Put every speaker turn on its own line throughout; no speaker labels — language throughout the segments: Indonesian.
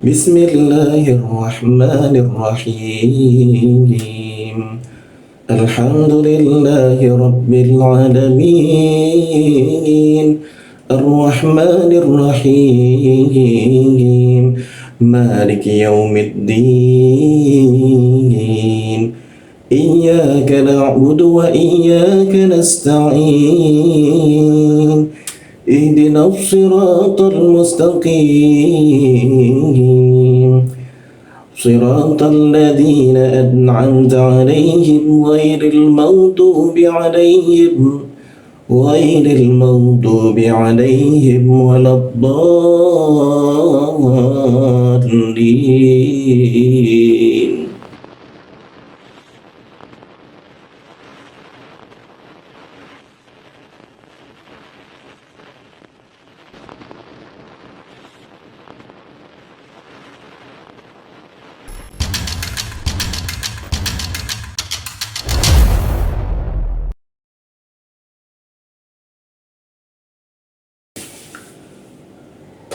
Bismillahirrahmanirrahim. Alhamdulillahi rabbil alamin. Ar-Rahmanir-Rahim. Maliki yaumiddin. Iyyaka na'budu wa iyyaka nasta'in. Ihdinas siratal mustaqim. Siratal ladzina an'amta 'alaihim ghairil maghdubi 'alaihim waladdallin.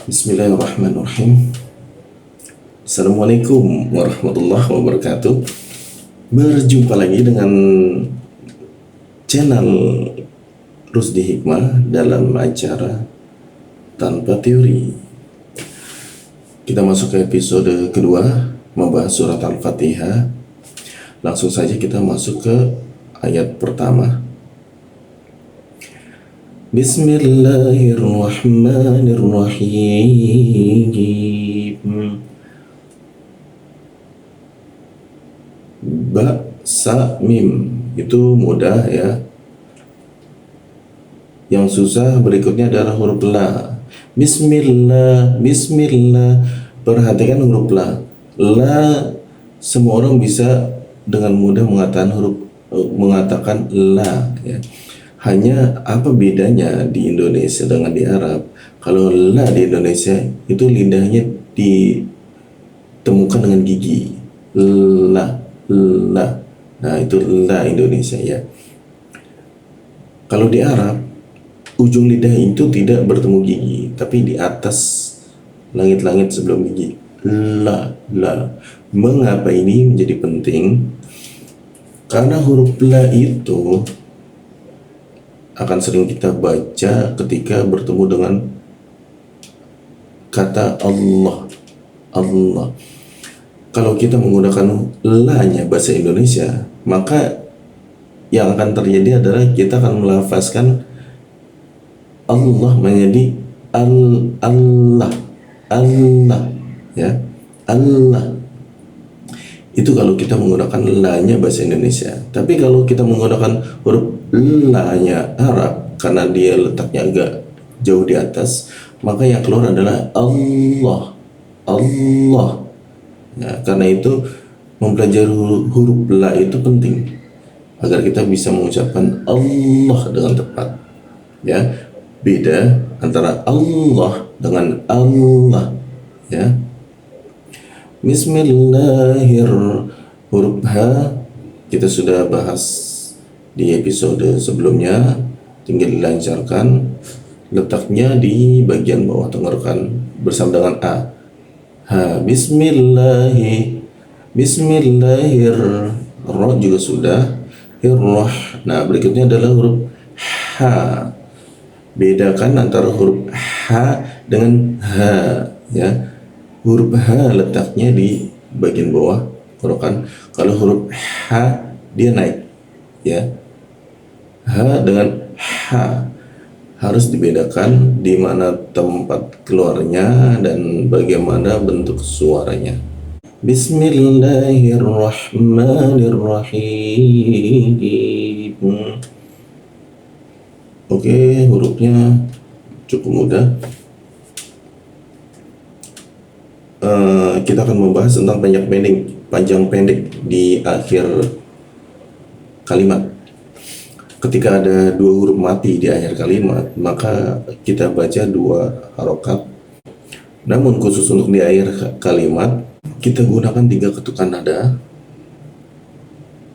Bismillahirrahmanirrahim. Assalamualaikum warahmatullahi wabarakatuh. Berjumpa lagi dengan channel Rusdi Hikmah dalam acara Tanpa Teori. Kita masuk ke episode kedua, membahas surat Al-Fatihah. Langsung saja kita masuk ke ayat pertama. Bismillahirrahmanirrahim. Ba, sa, mim itu mudah ya. Yang susah berikutnya adalah huruf la. Bismillah, bismillah. Perhatikan huruf la. La, semua orang bisa dengan mudah mengatakan la ya. Hanya apa bedanya di Indonesia dengan di Arab? Kalau la di Indonesia itu lidahnya ditemukan dengan gigi. La, la. Nah, itu la Indonesia ya. Kalau di Arab, ujung lidah itu tidak bertemu gigi, tapi di atas langit-langit sebelum gigi. La, la. Mengapa ini menjadi penting? Karena huruf la itu akan sering kita baca ketika bertemu dengan kata Allah. Allah. Kalau kita menggunakan la-nya bahasa Indonesia, maka yang akan terjadi adalah kita akan melafazkan Allah menjadi Allah. Allah ya. Allah. Itu kalau kita menggunakan la-nya bahasa Indonesia. Tapi kalau kita menggunakan huruf la-nya Arab, karena dia letaknya agak jauh di atas, maka yang keluar adalah Allah. Allah. Nah, karena itu mempelajari huruf la itu penting agar kita bisa mengucapkan Allah dengan tepat. Ya, beda antara Allah dengan Allah. Ya. Bismillahirrahmanirrahim. Huruf H kita sudah bahas di episode sebelumnya, tinggal dilancarkan. Letaknya di bagian bawah tenggorokan bersama dengan A. Ha, Bismillahir juga sudah. Irrah. Nah, berikutnya adalah huruf H. Bedakan antara huruf H dengan H ya. Huruf H letaknya di bagian bawah tenggorokan. Kalau huruf H dia naik ya. H dengan H harus dibedakan di mana tempat keluarnya dan bagaimana bentuk suaranya. Bismillahirrahmanirrahim. Oke, hurufnya cukup mudah. Kita akan membahas tentang panjang pendek di akhir kalimat. Ketika ada dua huruf mati di akhir kalimat, maka kita baca dua harokat. Namun khusus untuk di akhir kalimat, kita gunakan 3 ketukan nada.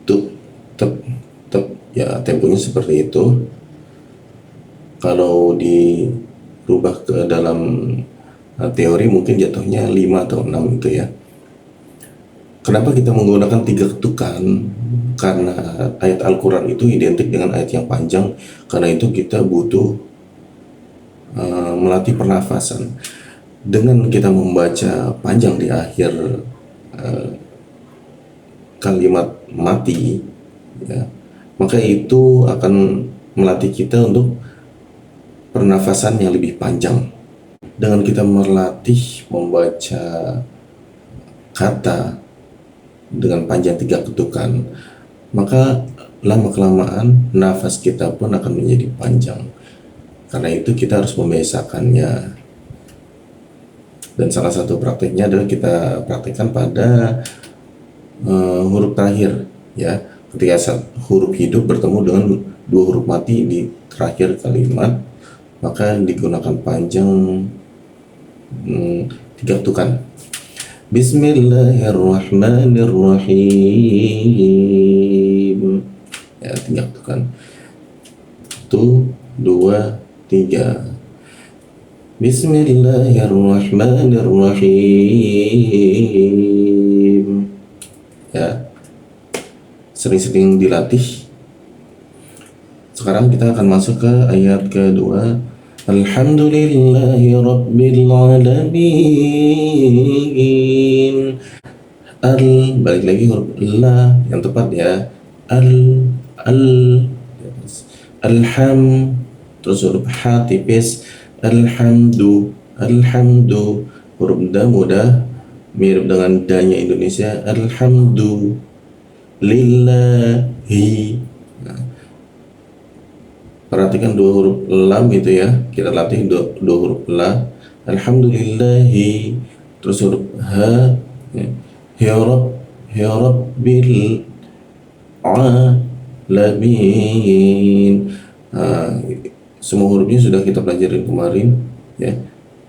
Tup, tep, tep. Ya, temponya seperti itu. Kalau dirubah ke dalam teori mungkin jatuhnya 5 atau 6 gitu ya. Kenapa kita menggunakan 3 ketukan? Karena ayat Al-Quran itu identik dengan ayat yang panjang, karena itu kita butuh melatih pernafasan. Dengan kita membaca panjang di akhir kalimat mati, ya, maka itu akan melatih kita untuk pernafasan yang lebih panjang. Dengan kita melatih membaca kata dengan panjang 3 ketukan, maka lama-kelamaan nafas kita pun akan menjadi panjang. Karena itu kita harus membiasakannya. Dan salah satu prakteknya adalah kita praktekkan pada huruf terakhir, ya. Ketika huruf hidup bertemu dengan 2 huruf mati di terakhir kalimat, maka digunakan panjang 3 ketukan. Bismillahirrahmanirrahim. Ya, 3 ketukan. 1, 2, 3. Bismillahirrahmanirrahim. Ya, sering-sering dilatih. Sekarang kita akan masuk ke ayat kedua. Alhamdulillahi Rabbil Alamin. Balik lagi huruf la yang tepat ya. Alham, terus huruf ha tipis. Alhamdu, huruf da mudah mirip dengan danya Indonesia. Alhamdu lillahi. Perhatikan 2 huruf lam itu ya, kita latih 2 huruf la. Alhamdulillahi, terus huruf ha ya rabbil alamin. Semua hurufnya sudah kita pelajarin kemarin ya.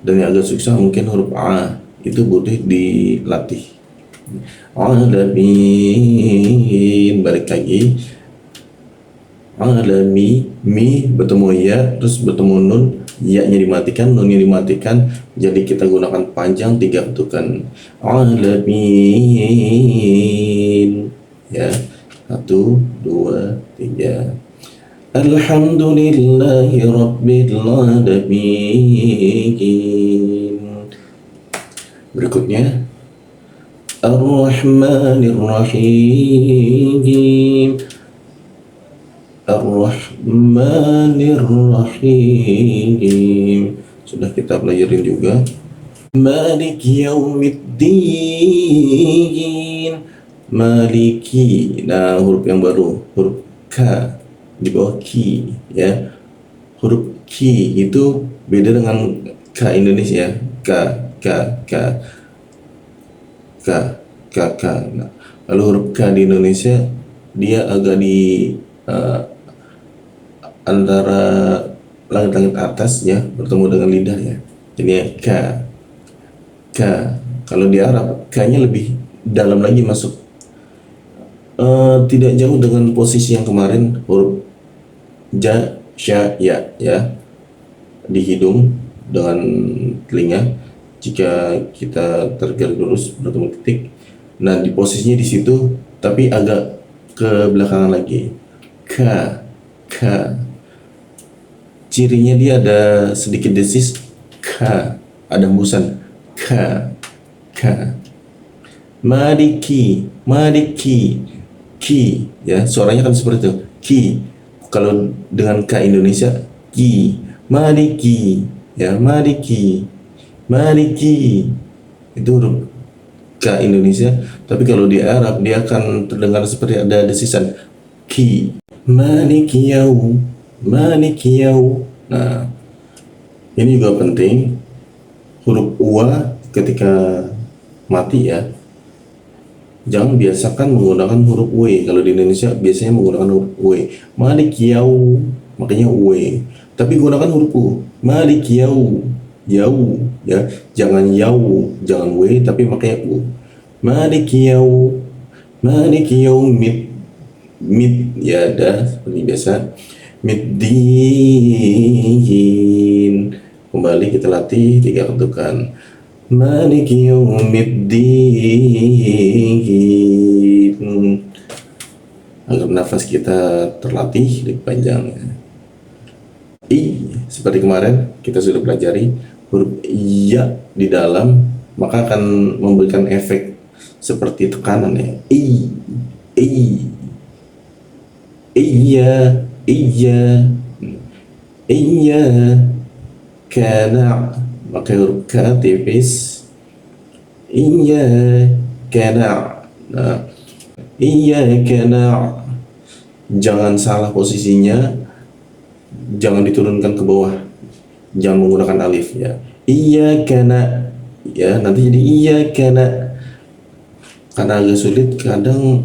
Dan yang agak susah mungkin huruf a, itu butuh dilatih. Alamin, balik lagi. Alami, mi bertemu ya, terus bertemu nun, ya-nya dimatikan, nunnya dimatikan, jadi kita gunakan panjang 3 ketukan. Alamin, ya, 1, 2, 3. Alhamdulillahi Rabbil Alamin. Berikutnya Ar-Rahmanir-Rahim. Ar-Rahmanir-Rahim sudah kita pelajarin juga. Maliki Yaumiddin. Maliki, nah huruf yang baru, huruf K di bawah ki ya. Huruf ki itu beda dengan K Indonesia. K. Nah, lalu huruf K di Indonesia dia agak di antara langit-langit atas ya, bertemu dengan lidah ya. Jadi ya, K. Kalau di Arab K-nya lebih dalam lagi masuk, tidak jauh dengan posisi yang kemarin huruf ja, sya, ya di hidung dengan telinga. Jika kita tergerak lurus bertemu titik, nah di posisinya di situ, tapi agak ke belakangan lagi. K. Cirinya dia ada sedikit desis. K, ada hembusan. K. Maliki, ki ya, suaranya kan seperti itu. Ki. Kalau dengan K Indonesia, ki. Maliki, ya, maliki. Itu huruf K Indonesia, tapi kalau di Arab dia akan terdengar seperti ada desisan. Ki. Maliki yau. Nah, ini juga penting. Huruf wa ketika mati ya, jangan biasakan menggunakan huruf W. Kalau di Indonesia biasanya menggunakan huruf W. Maliki yau, makanya W. Tapi gunakan huruf U. Maliki yau ya, jangan yau, jangan W, tapi makanya U. Maliki yau mid ya, ada seperti biasa. Middin, Kembali kita latih 3 ketukan. Maliki yaumiddin, agar nafas kita terlatih lebih panjang. Seperti kemarin kita sudah pelajari, huruf iya di dalam maka akan memberikan efek seperti tekanan ya. Iya, iya, kana, pakai huruf k tipis. Iya, kana. Nah, iya, kana. Jangan salah posisinya, jangan diturunkan ke bawah, jangan menggunakan alif ya. Iya, kana. Ya, nanti jadi iya, kana. Karena agak sulit, kadang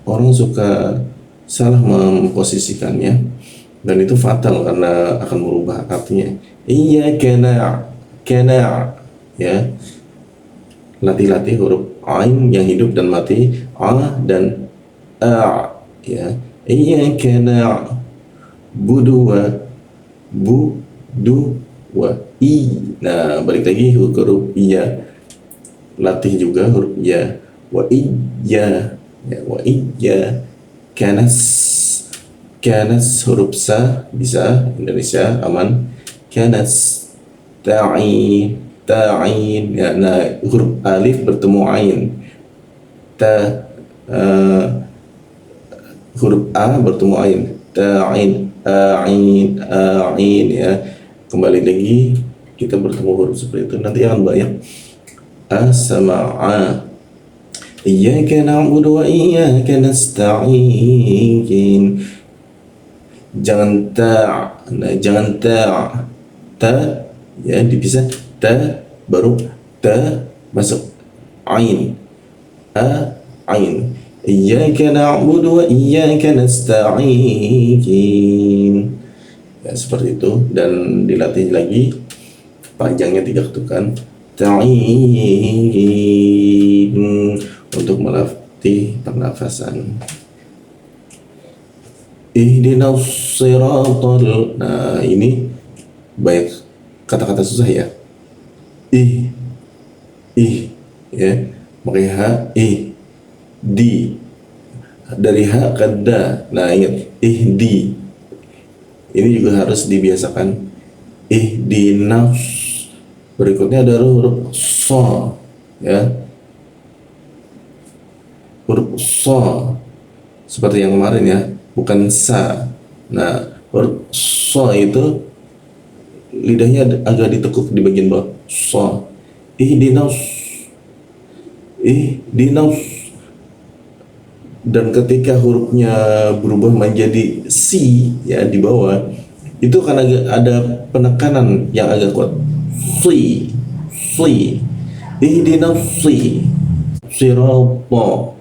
orang suka salah memposisikannya dan itu fatal karena akan merubah artinya. Iya, kana ya. Latih-latih huruf ain yang hidup dan mati, a dan a ya. Iya, kana budua, i. Nah, balik lagi huruf iya, latih juga huruf iya. Wa iya ya, wa iya. Kanas huruf sa bisa Indonesia aman. Kanas ta'in ya. Nah, huruf alif bertemu ain, huruf a bertemu ain, ta'in, ain ya. Kembali lagi kita bertemu huruf seperti itu, nanti akan banyak a sama a. Iyyaka na'budu wa iyyaka nasta'in. Jangan ta, nah jangan ta ya, dipisah, ta baru ta masuk ain, ain. Iyyaka na'budu wa iyyaka nasta'in. Ya, seperti itu, dan dilatih lagi panjangnya 3 ketukan. Ta'in, untuk melatih pernafasan. Ihdinas siratal. Nah, ini banyak kata-kata susah ya. Ya, pakai h, di, dari h ke da. Nah, ingat ihdi. Ini juga harus dibiasakan. Ihdinas. Berikutnya adalah huruf so ya. Huruf so seperti yang kemarin ya, bukan sa. Nah, huruf so itu lidahnya agak ditekuk di bagian bawah. So. Ihdinas. Dan ketika hurufnya berubah menjadi si ya di bawah, itu kan agak ada penekanan yang agak kuat. Si. Ihdinas sirata.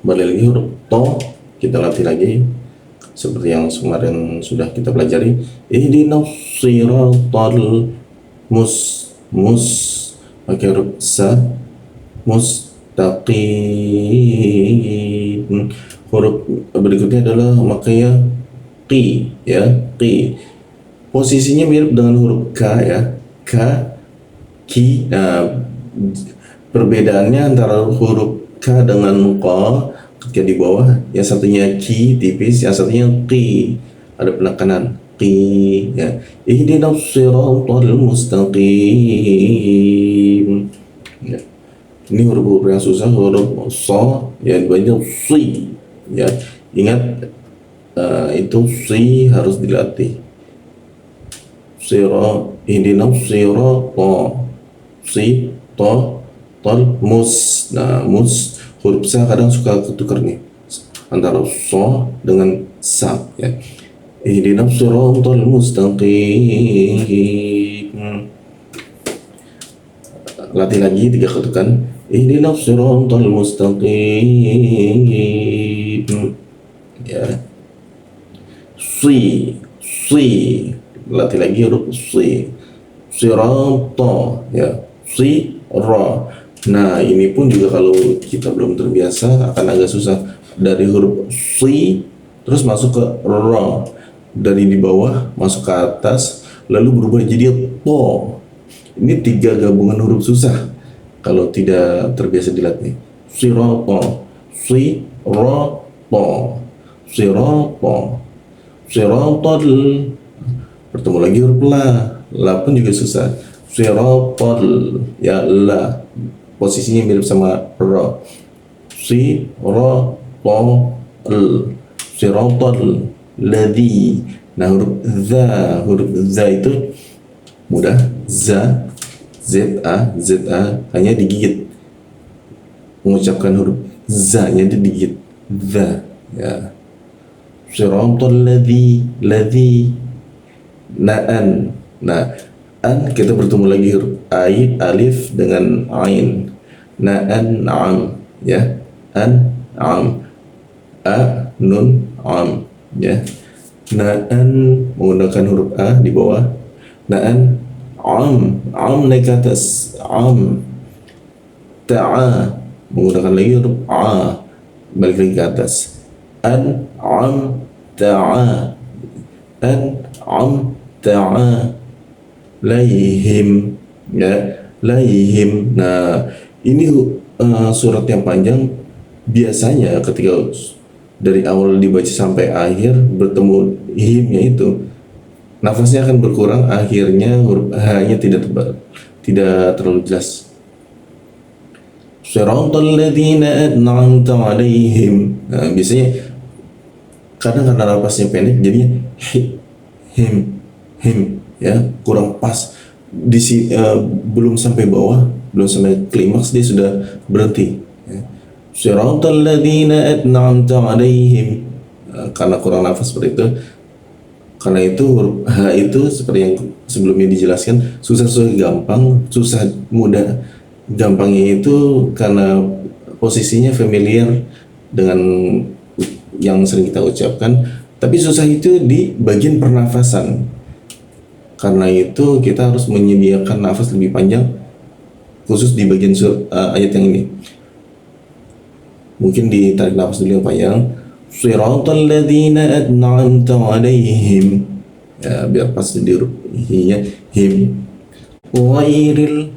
Balik lagi huruf to, kita latih lagi seperti yang kemarin sudah kita pelajari. Ihdinas siratal pakai huruf sa, mustaqim. Huruf berikutnya adalah makanya qi ya, qi. Posisinya mirip dengan huruf k ya, k, ki. Nah, perbedaannya antara huruf k dengan q ketika di bawah, yang satunya ki tipis, yang satunya qi, ada penekanan qi ya. Ihdinas siratal mustaqim ya. Ini huruf-huruf yang susah, huruf so ya, banyak si ya. Ingat itu si harus dilatih. Ihdinas sirata, si to tol mus. Nah, mus huruf sa kadang suka ketukar nih antara so dengan sa ya. Ihdinas siratal mustaqim. Latih lagi 3 ketukan. Ihdinas siratal mustaqim ya. Si latih lagi huruf si. Sirata ya, si ra. Nah, ini pun juga kalau kita belum terbiasa akan agak susah. Dari huruf si terus masuk ke ra, dari di bawah masuk ke atas lalu berubah jadi to. Ini 3 gabungan huruf susah kalau tidak terbiasa dilatih. Sirata, sirata, sirata, siratal. Bertemu lagi huruf la pun juga susah. Siratal, ya la, posisinya mirip sama ra. Siratal, siratal ladzi. Nah, huruf za itu mudah. Za, za hanya digigit. Mengucapkan huruf za nya digigit. Za, ya. Siratal ladzi. Na'an. Nah, an kita bertemu lagi huruf alif dengan ain. Na'an, ya. An, nun, ya. Na'an menggunakan huruf a di bawah. Na'an, naik ke atas. Ta'a menggunakan lagi huruf a, balik lagi ke atas. Ta'a, ta'a, laihim, ya, laihim. Nah, ini surat yang panjang. Biasanya ketika dari awal dibaca sampai akhir bertemu himnya itu, nafasnya akan berkurang, akhirnya huruf h-nya tidak terlalu jelas. Siratal ladzina an'amta 'alaihim. Nah, biasanya karena nafasnya pendek jadinya him, ya, kurang pas. Belum sampai bawah, belum sampai klimaks dia sudah berhenti. Ya. Siratal ladzina an'amta 'alaihim. Karena kurang nafas seperti itu. Karena itu huruf H itu seperti yang sebelumnya dijelaskan, susah gampang, susah mudah. Gampangnya itu karena posisinya familiar dengan yang sering kita ucapkan, tapi susah itu di bagian pernafasan. Karena itu kita harus menyediakan nafas lebih panjang khusus di bagian ayat yang ini. Mungkin ditarik nafas dulu yang panjang. Siratal ladzina an'amta 'alaihim. Ya, biar pas di hurufnya him. Ghairil,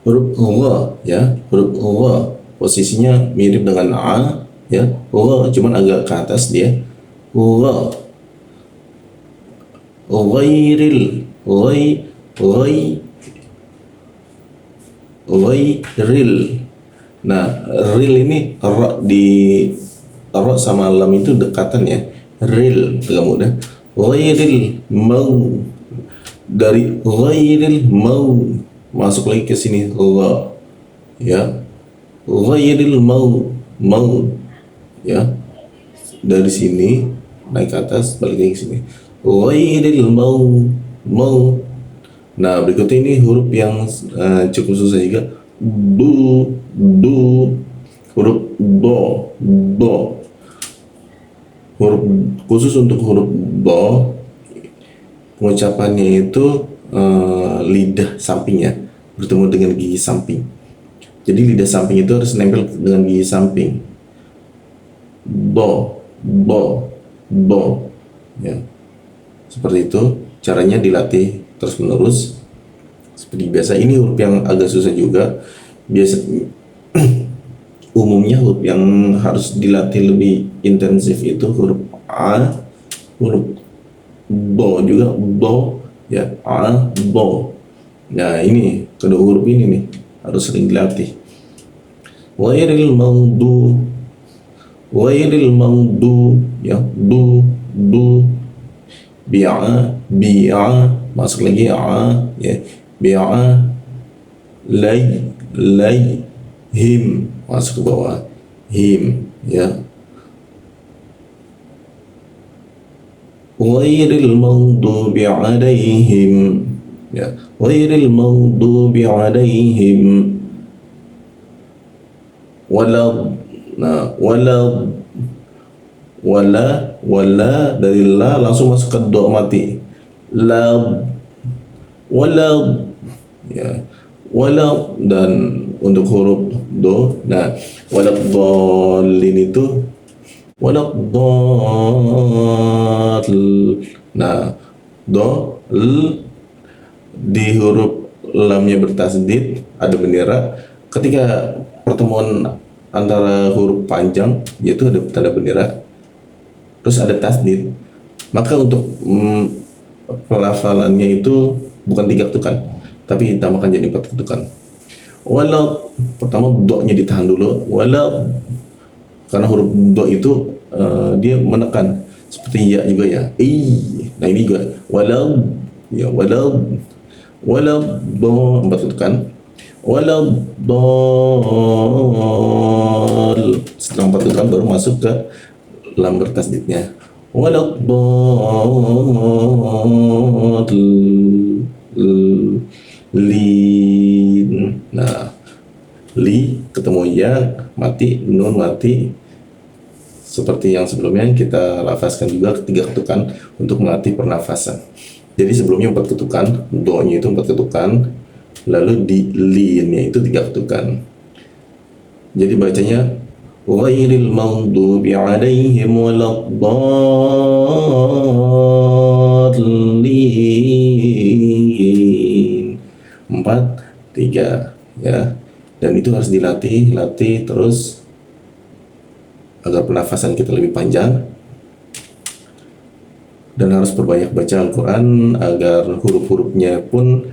huruf gha, ya, huruf gha posisinya mirip dengan a, ya. Gha cuman agak ke atas dia. Gha. Ghairil, ghairil. Nah, ril ini ra sama lam itu dekatan, ya. Ril agak mudah. Ghairil mau, dari ghairil mau masuk lagi ke sini gha, ya. Ghairil mau, ya. Dari sini naik ke atas, balik lagi ke sini. Ghairil mau. Nah, berikutnya ini huruf yang cukup susah juga. Huruf do. Huruf khusus untuk huruf do, pengucapannya itu lidah sampingnya bertemu dengan gigi samping. Jadi lidah samping itu harus nempel dengan gigi samping. Do, ya. Seperti itu caranya dilatih terus menerus seperti biasa. Ini huruf yang agak susah juga. Biasa umumnya huruf yang harus dilatih lebih intensif itu huruf a, huruf do juga, do, ya, a, do. Nah, ini kedua huruf ini nih harus sering dilatih. Ghairil maghdu, ya, du. Bi'a, masuk lagi a, ya. Bi'a, him, masuk ke bawah, him, ya. Ghairil maghdubi 'alaihim, ya. Ghairil maghdubi 'alaihim wala dari la langsung masuk ke do mati. Ya. Dan untuk huruf do, nah, waladhdallin itu nah, do L, di huruf lamnya bertasdid ada bendera. Ketika pertemuan antara huruf panjang yaitu ada tanda bendera, terus ada tasdid, maka untuk pelafalannya itu bukan 3 ketukan tapi ditambahkan jadi 4 ketukan. Walau pertama do-nya ditahan dulu, walau karena huruf do itu dia menekan seperti ya juga ya. Nah ini juga walau ya, walau do 4 ketukan, walau dol, setelah 4 ketukan baru masuk ke lam bertasdidnya. Walau dol lin. Nah, li ketemu ya mati, nun mati, seperti yang sebelumnya kita lafazkan juga 3 ketukan untuk melatih pernafasan. Jadi sebelumnya 4 ketukan, do-nya itu 4 ketukan, lalu di li-nya itu 3 ketukan. Jadi bacanya ghairil maghdubi 'alaihim waladdallin. 4, 3 ya. Dan itu harus dilatih terus agar pernafasan kita lebih panjang, dan harus perbanyak baca Al-Quran agar huruf-hurufnya pun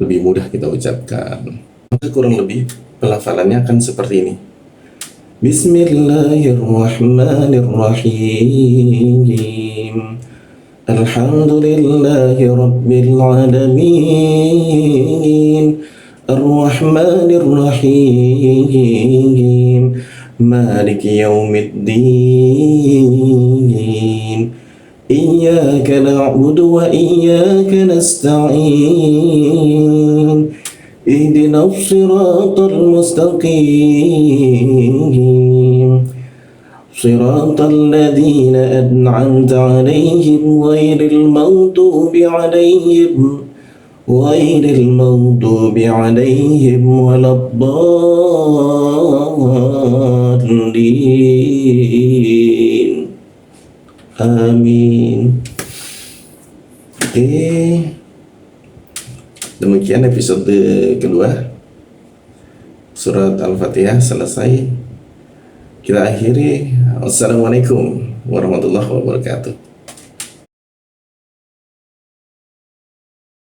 lebih mudah kita ucapkan. Maka kurang lebih pelafalannya akan seperti ini. Bismillahirrahmanirrahim. Alhamdulillahi rabbil alamin. Ar-Rahmanir-Rahim. Maliki yaumiddin. Iyyaka na'budu wa iyyaka nasta'in. Ihdinas siratal mustaqim. Siratal ladzina an'amta 'alaihim ghairil maghdubi 'alaihim waladdallin. Amin. Demikian episode kedua surat Al-Fatihah selesai. Kita akhiri. Assalamualaikum warahmatullahi wabarakatuh.